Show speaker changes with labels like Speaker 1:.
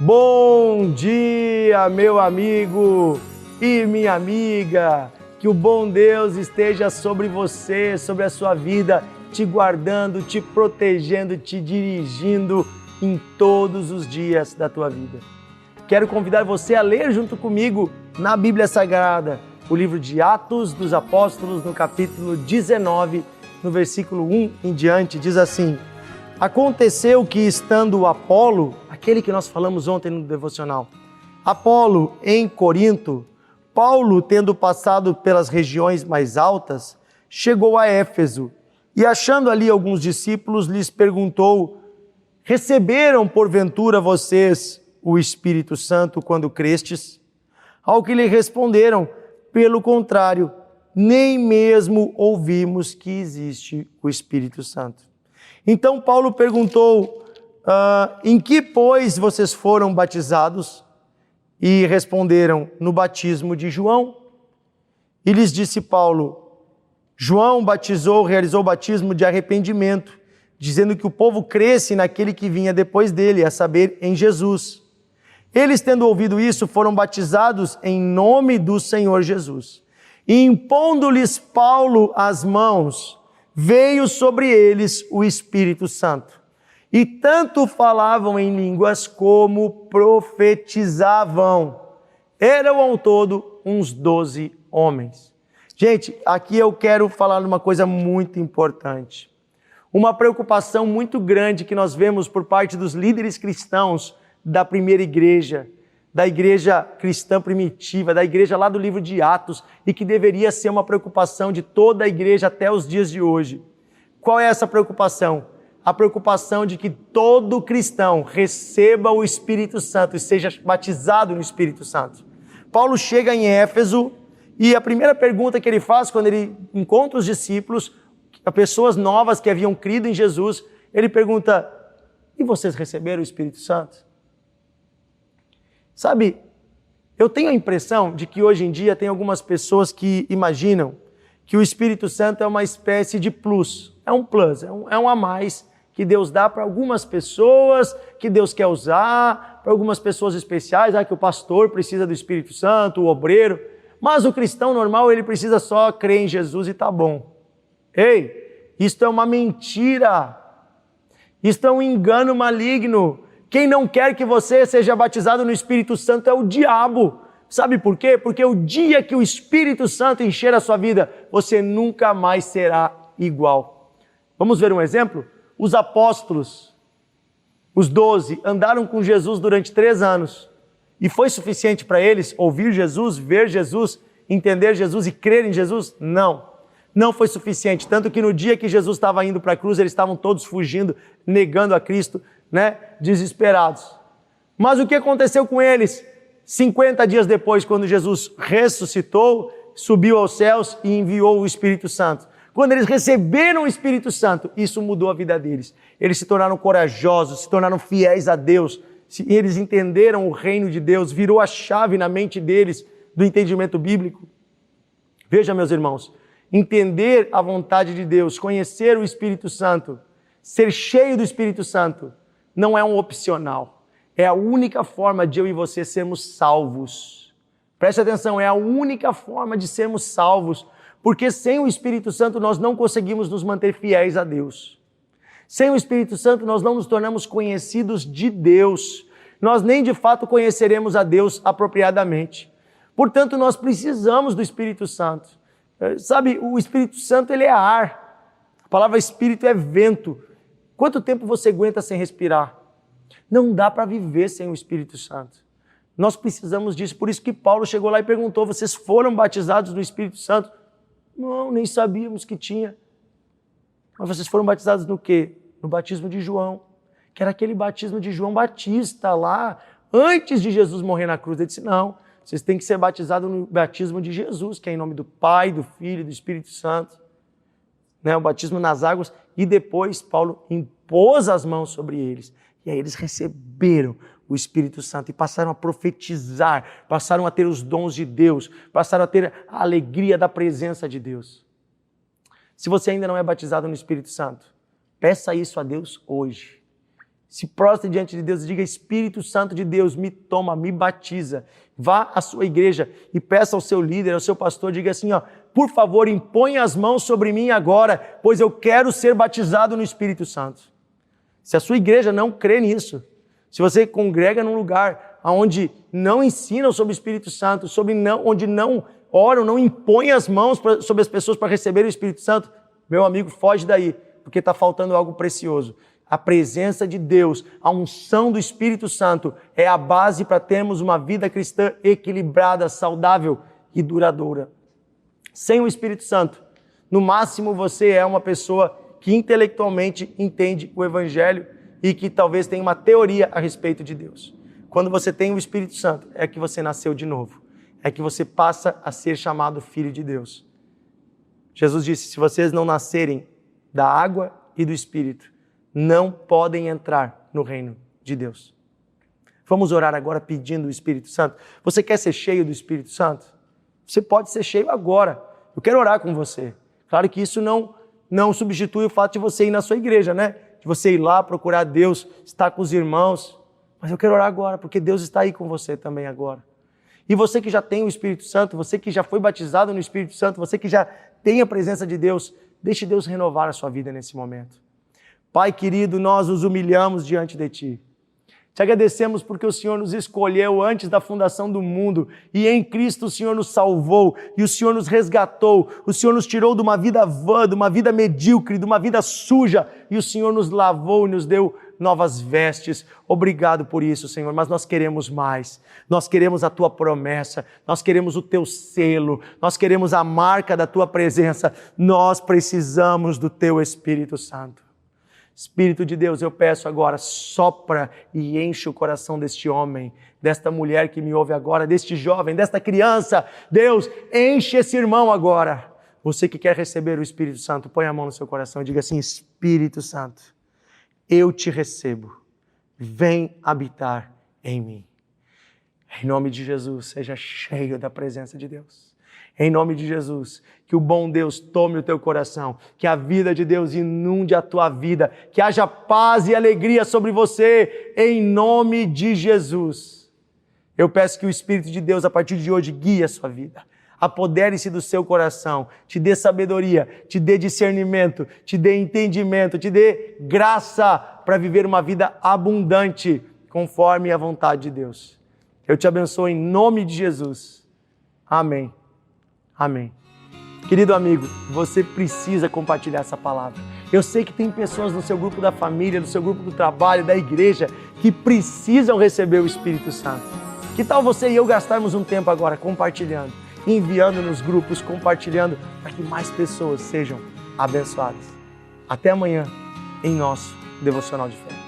Speaker 1: Bom dia, meu amigo e minha amiga. Que o bom Deus esteja sobre você, sobre a sua vida, te guardando, te protegendo, te dirigindo em todos os dias da tua vida. Quero convidar você a ler junto comigo na Bíblia Sagrada, o livro de Atos dos Apóstolos, no capítulo 19, no versículo 1 em diante, diz assim: Aconteceu que, estando Apolo, aquele que nós falamos ontem no devocional, Apolo em Corinto, Paulo, tendo passado pelas regiões mais altas, chegou a Éfeso e, achando ali alguns discípulos, lhes perguntou: Receberam porventura vocês o Espírito Santo quando crestes? Ao que lhe responderam: Pelo contrário, nem mesmo ouvimos que existe o Espírito Santo. Então Paulo perguntou: em que, pois, vocês foram batizados? E responderam: no batismo de João. E lhes disse Paulo: João realizou o batismo de arrependimento, dizendo que o povo cresce naquele que vinha depois dele, a saber, em Jesus. Eles, tendo ouvido isso, foram batizados em nome do Senhor Jesus. E impondo-lhes Paulo as mãos, veio sobre eles o Espírito Santo. E tanto falavam em línguas como profetizavam. Eram ao todo uns 12 homens. Gente, aqui eu quero falar de uma coisa muito importante. Uma preocupação muito grande que nós vemos por parte dos líderes cristãos da primeira igreja, da igreja cristã primitiva, da igreja lá do livro de Atos, e que deveria ser uma preocupação de toda a igreja até os dias de hoje. Qual é essa preocupação? A preocupação de que todo cristão receba o Espírito Santo e seja batizado no Espírito Santo. Paulo chega em Éfeso e a primeira pergunta que ele faz quando ele encontra os discípulos, pessoas novas que haviam crido em Jesus, ele pergunta: e vocês receberam o Espírito Santo? Sabe, eu tenho a impressão de que hoje em dia tem algumas pessoas que imaginam que o Espírito Santo é uma espécie de plus, é um plus, é um a mais que Deus dá para algumas pessoas, que Deus quer usar, para algumas pessoas especiais, que o pastor precisa do Espírito Santo, o obreiro, mas o cristão normal, ele precisa só crer em Jesus e tá bom. Ei, isto é uma mentira, isto é um engano maligno. Quem não quer que você seja batizado no Espírito Santo é o diabo. Sabe por quê? Porque o dia que o Espírito Santo encher a sua vida, você nunca mais será igual. Vamos ver um exemplo? Os apóstolos, os 12, andaram com Jesus durante 3 anos. E foi suficiente para eles ouvir Jesus, ver Jesus, entender Jesus e crer em Jesus? Não. Não foi suficiente. Tanto que no dia que Jesus estava indo para a cruz, eles estavam todos fugindo, negando a Cristo, desesperados. Mas o que aconteceu com eles? 50 dias depois, quando Jesus ressuscitou, subiu aos céus e enviou o Espírito Santo. Quando eles receberam o Espírito Santo, isso mudou a vida deles. Eles se tornaram corajosos, se tornaram fiéis a Deus. Eles entenderam o reino de Deus, virou a chave na mente deles do entendimento bíblico. Veja, meus irmãos, entender a vontade de Deus, conhecer o Espírito Santo, ser cheio do Espírito Santo, não é um opcional. É a única forma de eu e você sermos salvos. Preste atenção, é a única forma de sermos salvos, porque sem o Espírito Santo nós não conseguimos nos manter fiéis a Deus. Sem o Espírito Santo nós não nos tornamos conhecidos de Deus. Nós nem de fato conheceremos a Deus apropriadamente. Portanto, nós precisamos do Espírito Santo. Sabe, o Espírito Santo, ele é ar. A palavra Espírito é vento. Quanto tempo você aguenta sem respirar? Não dá para viver sem o Espírito Santo. Nós precisamos disso. Por isso que Paulo chegou lá e perguntou: vocês foram batizados no Espírito Santo? Não, nem sabíamos que tinha. Mas vocês foram batizados no quê? No batismo de João, que era aquele batismo de João Batista lá, antes de Jesus morrer na cruz. Ele disse: não, vocês têm que ser batizados no batismo de Jesus, que é em nome do Pai, do Filho e do Espírito Santo. O batismo nas águas. E depois Paulo impôs as mãos sobre eles. E aí eles receberam o Espírito Santo e passaram a profetizar, passaram a ter os dons de Deus, passaram a ter a alegria da presença de Deus. Se você ainda não é batizado no Espírito Santo, peça isso a Deus hoje. Se prostre diante de Deus e diga: Espírito Santo de Deus, me toma, me batiza. Vá à sua igreja e peça ao seu líder, ao seu pastor, diga assim, por favor, imponha as mãos sobre mim agora, pois eu quero ser batizado no Espírito Santo. Se a sua igreja não crê nisso, se você congrega num lugar onde não ensinam sobre o Espírito Santo, onde não oram, não impõem as mãos sobre as pessoas para receber o Espírito Santo, meu amigo, foge daí, porque está faltando algo precioso. A presença de Deus, a unção do Espírito Santo é a base para termos uma vida cristã equilibrada, saudável e duradoura. Sem o Espírito Santo, no máximo você é uma pessoa que intelectualmente entende o Evangelho e que talvez tenha uma teoria a respeito de Deus. Quando você tem o Espírito Santo, é que você nasceu de novo. É que você passa a ser chamado filho de Deus. Jesus disse: se vocês não nascerem da água e do Espírito, não podem entrar no reino de Deus. Vamos orar agora pedindo o Espírito Santo. Você quer ser cheio do Espírito Santo? Você pode ser cheio agora. Eu quero orar com você. Claro que isso não substitui o fato de você ir na sua igreja, né? De você ir lá procurar Deus, estar com os irmãos. Mas eu quero orar agora, porque Deus está aí com você também agora. E você que já tem o Espírito Santo, você que já foi batizado no Espírito Santo, você que já tem a presença de Deus, deixe Deus renovar a sua vida nesse momento. Pai querido, nós nos humilhamos diante de Ti. Te agradecemos porque o Senhor nos escolheu antes da fundação do mundo e em Cristo o Senhor nos salvou e o Senhor nos resgatou. O Senhor nos tirou de uma vida vã, de uma vida medíocre, de uma vida suja e o Senhor nos lavou e nos deu novas vestes. Obrigado por isso, Senhor, mas nós queremos mais. Nós queremos a Tua promessa, nós queremos o Teu selo, nós queremos a marca da Tua presença. Nós precisamos do Teu Espírito Santo. Espírito de Deus, eu peço agora, sopra e enche o coração deste homem, desta mulher que me ouve agora, deste jovem, desta criança. Deus, enche esse irmão agora. Você que quer receber o Espírito Santo, põe a mão no seu coração e diga assim: Espírito Santo, eu te recebo, vem habitar em mim. Em nome de Jesus, seja cheio da presença de Deus. Em nome de Jesus, que o bom Deus tome o teu coração, que a vida de Deus inunde a tua vida, que haja paz e alegria sobre você, em nome de Jesus. Eu peço que o Espírito de Deus, a partir de hoje, guie a sua vida. Apodere-se do seu coração, te dê sabedoria, te dê discernimento, te dê entendimento, te dê graça para viver uma vida abundante, conforme a vontade de Deus. Eu te abençoo em nome de Jesus. Amém. Amém. Querido amigo, você precisa compartilhar essa palavra. Eu sei que tem pessoas no seu grupo da família, no seu grupo do trabalho, da igreja, que precisam receber o Espírito Santo. Que tal você e eu gastarmos um tempo agora compartilhando, enviando nos grupos, compartilhando, para que mais pessoas sejam abençoadas. Até amanhã, em nosso Devocional de Fé.